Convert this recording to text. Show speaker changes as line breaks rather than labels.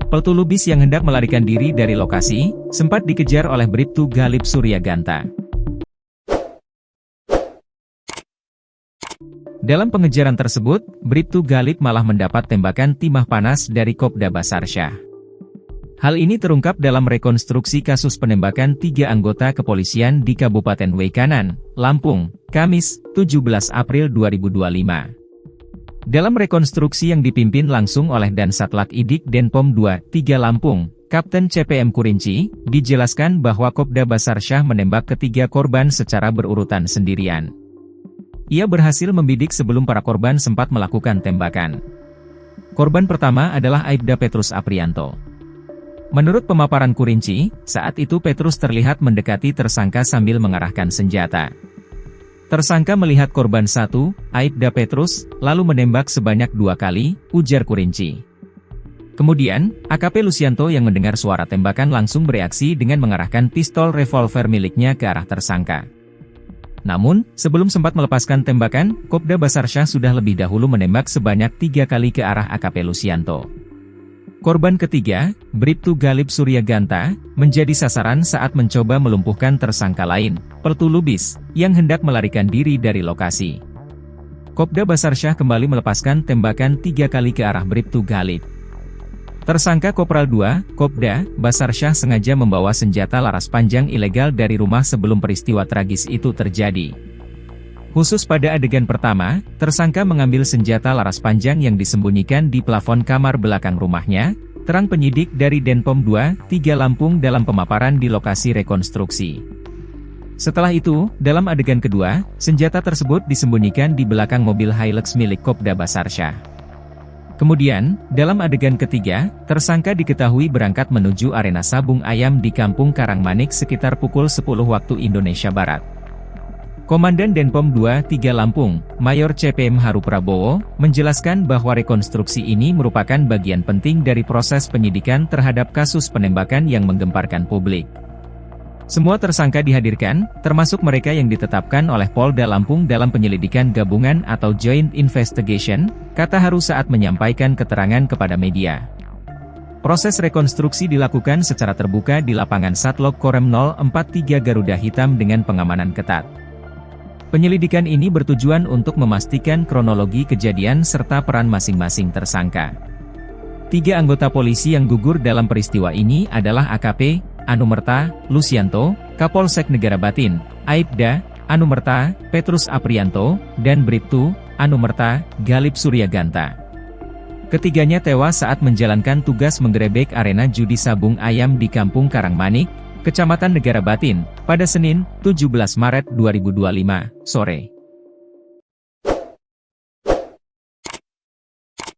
Peltulubis yang hendak melarikan diri dari lokasi, sempat dikejar oleh Bribtu Galip Suryaganta. Dalam pengejaran tersebut, Bribtu Galip malah mendapat tembakan timah panas dari Kopda Basarsyah. Hal ini terungkap dalam rekonstruksi kasus penembakan 3 anggota kepolisian di Kabupaten Waikanan, Lampung, Kamis, 17 April 2025. Dalam rekonstruksi yang dipimpin langsung oleh Dansatlak Idik Denpom 2-3 Lampung, Kapten CPM Kurinci, dijelaskan bahwa Kopda Basarsyah menembak ketiga korban secara berurutan sendirian. Ia berhasil membidik sebelum para korban sempat melakukan tembakan. Korban pertama adalah Aibda Petrus Aprianto. Menurut pemaparan Kurinci, saat itu Petrus terlihat mendekati tersangka sambil mengarahkan senjata. Tersangka melihat korban satu, Aibda Petrus, lalu menembak sebanyak 2 kali, ujar Kurinci. Kemudian, AKP Lucianto yang mendengar suara tembakan langsung bereaksi dengan mengarahkan pistol revolver miliknya ke arah tersangka. Namun, sebelum sempat melepaskan tembakan, Kopda Basarsyah sudah lebih dahulu menembak sebanyak 3 kali ke arah AKP Lucianto. Korban ketiga, Bribtu Galip Suryaganta, menjadi sasaran saat mencoba melumpuhkan tersangka lain, Peltulubis, yang hendak melarikan diri dari lokasi. Kopda Basarsyah kembali melepaskan tembakan 3 kali ke arah Bribtu Galip. Tersangka Kopral 2, Kopda Basarsyah sengaja membawa senjata laras panjang ilegal dari rumah sebelum peristiwa tragis itu terjadi. Khusus pada adegan pertama, tersangka mengambil senjata laras panjang yang disembunyikan di plafon kamar belakang rumahnya, terang penyidik dari Denpom 2-3 Lampung dalam pemaparan di lokasi rekonstruksi. Setelah itu, dalam adegan kedua, senjata tersebut disembunyikan di belakang mobil Hilux milik Kopda Basarsyah. Kemudian, dalam adegan ketiga, tersangka diketahui berangkat menuju arena sabung ayam di Kampung Karangmanik sekitar pukul 10 waktu Indonesia Barat. Komandan Denpom 2-3 Lampung, Mayor CPM Haru Prabowo, menjelaskan bahwa rekonstruksi ini merupakan bagian penting dari proses penyidikan terhadap kasus penembakan yang menggemparkan publik. Semua tersangka dihadirkan, termasuk mereka yang ditetapkan oleh Polda Lampung dalam penyelidikan gabungan atau Joint Investigation, kata Haru saat menyampaikan keterangan kepada media. Proses rekonstruksi dilakukan secara terbuka di lapangan Satlok Korem 043 Garuda Hitam dengan pengamanan ketat. Penyelidikan ini bertujuan untuk memastikan kronologi kejadian serta peran masing-masing tersangka. 3 anggota polisi yang gugur dalam peristiwa ini adalah AKP Anumerta Lucianto, Kapolsek Negara Batin, Aibda Anumerta Petrus Aprianto, dan Bribtu Anumerta Galip Suryaganta. Ketiganya tewas saat menjalankan tugas menggerebek arena judi sabung ayam di Kampung Karangmanik, Kecamatan Negara Batin, pada Senin, 17 Maret 2025, sore.